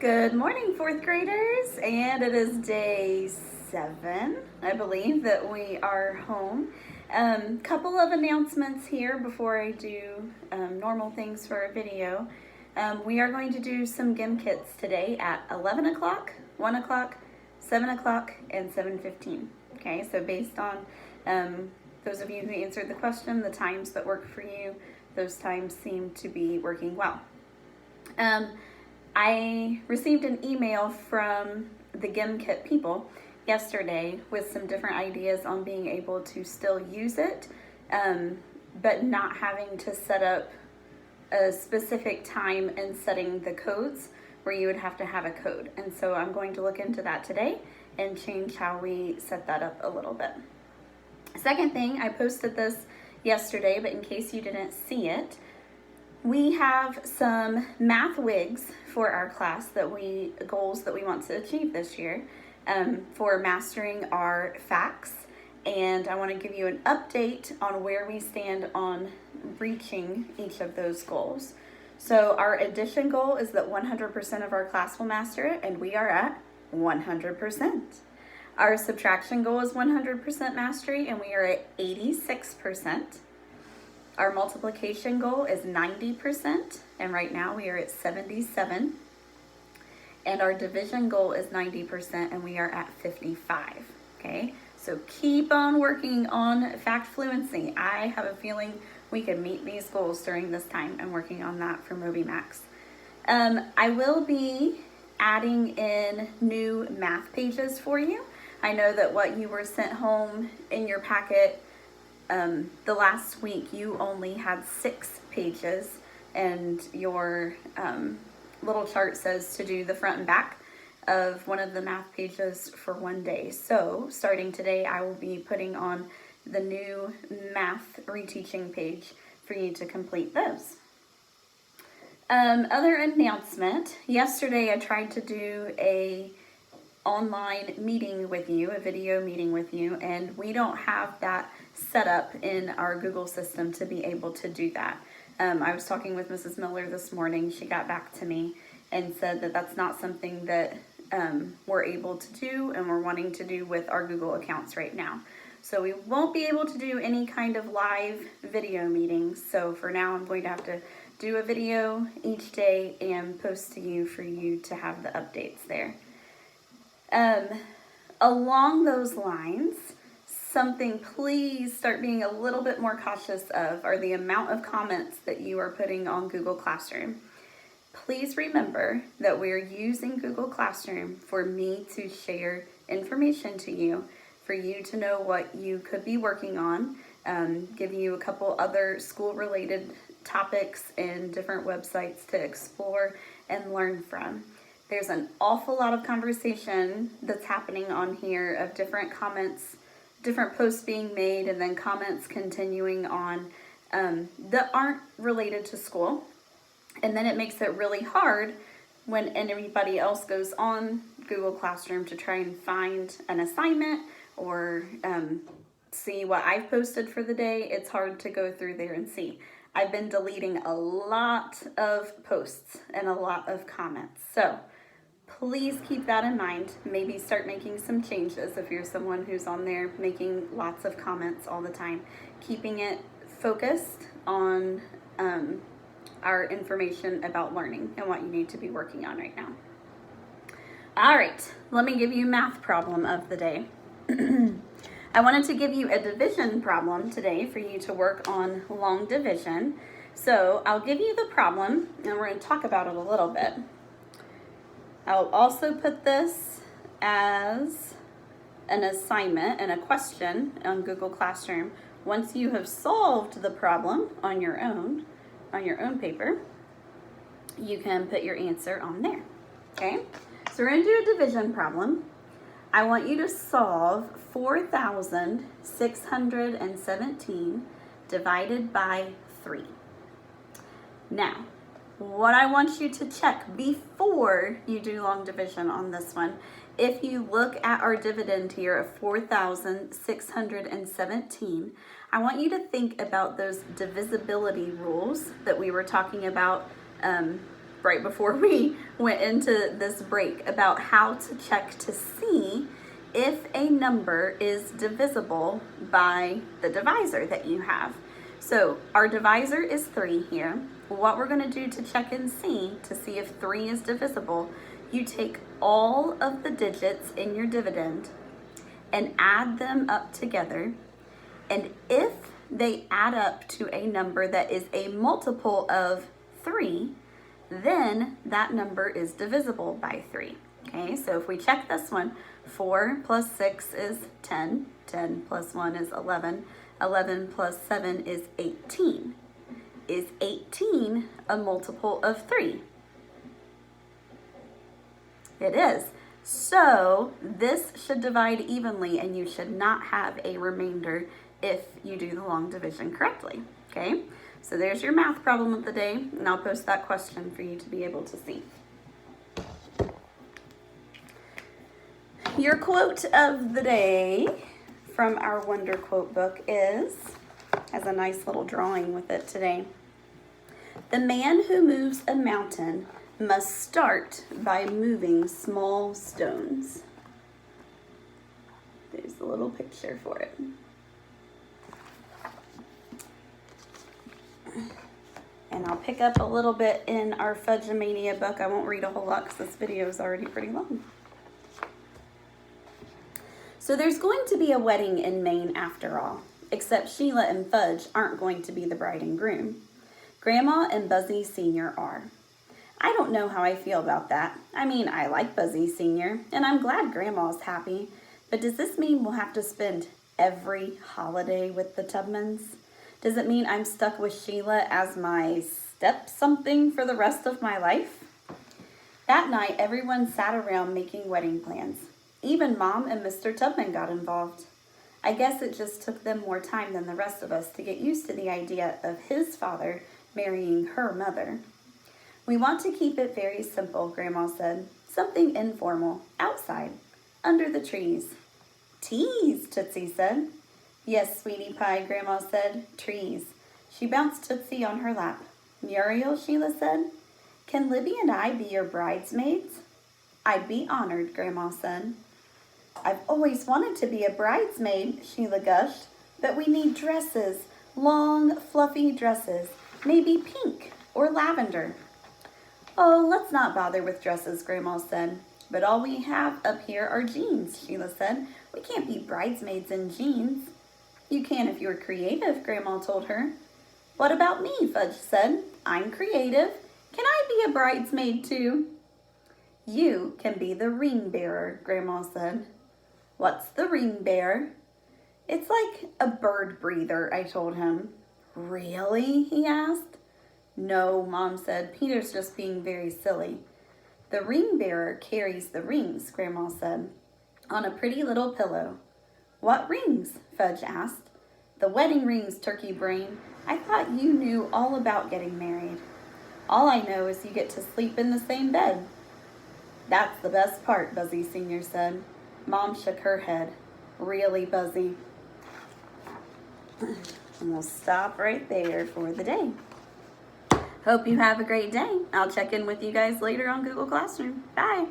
Good morning, fourth graders, and it is day 7, I believe, that we are home. Couple of announcements here before I do normal things for a video. We are going to do some GIM kits today at 11 o'clock, 1 o'clock, 7 o'clock, and 7:15. Okay, so based on those of you who answered the question, the times that work for you, those times seem to be working well. I received an email from the GIM kit people yesterday with some different ideas on being able to still use it, but not having to set up a specific time and setting the codes where you would have to have a code. And so I'm going to look into that today and change how we set that up a little bit. Second thing, I posted this yesterday, but in case you didn't see it, we have some math wigs for our class goals that we want to achieve this year for mastering our facts. And I want to give you an update on where we stand on reaching each of those goals. So our addition goal is that 100% of our class will master it, and we are at 100%. Our subtraction goal is 100% mastery, and we are at 86%. Our multiplication goal is 90%, and right now we are at 77. And our division goal is 90%, and we are at 55. Okay, so keep on working on fact fluency. I have a feeling we can meet these goals during this time. I'm working on that for MobyMax. I will be adding in new math pages for you. I know that what you were sent home in your packet the last week, you only had 6 pages, and your little chart says to do the front and back of one of the math pages for one day. So starting today, I will be putting on the new math reteaching page for you to complete those. Other announcement, yesterday I tried to do a online meeting with you, a video meeting with you, and we don't have that set up in our Google system to be able to do that. I was talking with Mrs. Miller this morning. She got back to me and said that that's not something that we're able to do and we're wanting to do with our Google accounts right now. So we won't be able to do any kind of live video meetings. So for now, I'm going to have to do a video each day and post to you for you to have the updates there. Along those lines, something please start being a little bit more cautious of are the amount of comments that you are putting on Google Classroom. Please remember that we're using Google Classroom for me to share information to you, for you to know what you could be working on, give you a couple other school-related topics and different websites to explore and learn from. There's an awful lot of conversation that's happening on here of different comments, different posts being made, and then comments continuing on that aren't related to school. And then it makes it really hard when anybody else goes on Google Classroom to try and find an assignment or see what I've posted for the day. It's hard to go through there and see. I've been deleting a lot of posts and a lot of comments. So please keep that in mind. Maybe start making some changes if you're someone who's on there making lots of comments all the time. Keeping it focused on our information about learning and what you need to be working on right now. All right, let me give you math problem of the day. I wanted to give you a division problem today for you to work on long division. So I'll give you the problem and we're going to talk about it a little bit. I'll also put this as an assignment and a question on Google Classroom. Once you have solved the problem on your own paper, you can put your answer on there. Okay, so we're going to do a division problem. I want you to solve 4,617 divided by 3. Now, what I want you to check before you do long division on this one, if you look at our dividend here of 4,617, I want you to think about those divisibility rules that we were talking about right before we went into this break about how to check to see if a number is divisible by the divisor that you have. So our divisor is 3 here. What we're going to do to check and see to see if 3 is divisible, you take all of the digits in your dividend and add them up together. And if they add up to a number that is a multiple of 3, then that number is divisible by 3. Okay, so if we check this one, 4 plus 6 is 10, 10 plus 1 is 11, 11 plus 7 is 18. Is 18 a multiple of 3? It is. So this should divide evenly and you should not have a remainder if you do the long division correctly. Okay, so there's your math problem of the day, and I'll post that question for you to be able to see. Your quote of the day from our Wonder Quote book has a nice little drawing with it today. The man who moves a mountain must start by moving small stones. There's a little picture for it. And I'll pick up a little bit in our Fudge-A-Mania book. I won't read a whole lot because this video is already pretty long. So there's going to be a wedding in Maine after all, except Sheila and Fudge aren't going to be the bride and groom. Grandma and Buzzy Sr. are. I don't know how I feel about that. I mean, I like Buzzy Sr., and I'm glad Grandma's happy, but does this mean we'll have to spend every holiday with the Tubmans? Does it mean I'm stuck with Sheila as my step-something for the rest of my life? That night, everyone sat around making wedding plans. Even Mom and Mr. Tubman got involved. I guess it just took them more time than the rest of us to get used to the idea of his father marrying her mother. We want to keep it very simple, Grandma said. Something informal, outside, under the trees. Teas, Tootsie said. Yes, sweetie pie, Grandma said. Trees. She bounced Tootsie on her lap. Muriel, Sheila said. Can Libby and I be your bridesmaids? I'd be honored, Grandma said. I've always wanted to be a bridesmaid, Sheila gushed, but we need dresses, long, fluffy dresses, maybe pink or lavender. Oh, let's not bother with dresses, Grandma said. But all we have up here are jeans, Sheila said. We can't be bridesmaids in jeans. You can if you're creative, Grandma told her. What about me, Fudge said. I'm creative. Can I be a bridesmaid too? You can be the ring bearer, Grandma said. What's the ring bearer? It's like a bird breather, I told him. Really? He asked. No, Mom said. Peter's just being very silly. The ring bearer carries the rings, Grandma said, on a pretty little pillow. What rings? Fudge asked. The wedding rings, Turkey Brain. I thought you knew all about getting married. All I know is you get to sleep in the same bed. That's the best part, Buzzy Sr. said. Mom shook her head. Really, Buzzy? And we'll stop right there for the day. Hope you have a great day. I'll check in with you guys later on Google Classroom. Bye.